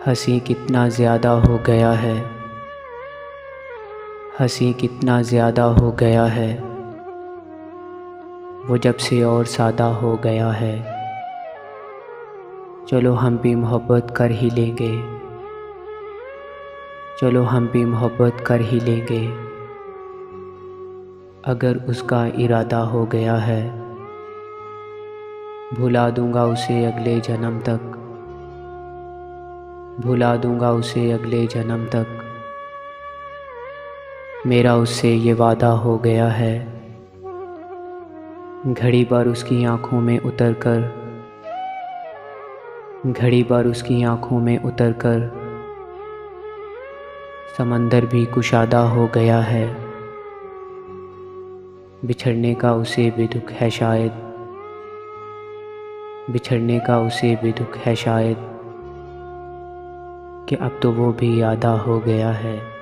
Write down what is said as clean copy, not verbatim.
हंसी कितना ज़्यादा हो गया है, हंसी कितना ज़्यादा हो गया है, वो जब से और सादा हो गया है। चलो हम भी मोहब्बत कर ही लेंगे, चलो हम भी मोहब्बत कर ही लेंगे। अगर उसका इरादा हो गया है, भुला दूंगा उसे अगले जन्म तक, भुला दूंगा उसे अगले जन्म तक। मेरा उससे ये वादा हो गया है, घड़ी भर उसकी आँखों में उतर कर, घड़ी भर उसकी आँखों में उतर कर समंदर भी कुशादा हो गया है। बिछड़ने का उसे भी दुख है शायद, बिछड़ने का उसे भी दुख है शायद, कि अब तो वो भी आधा हो गया है।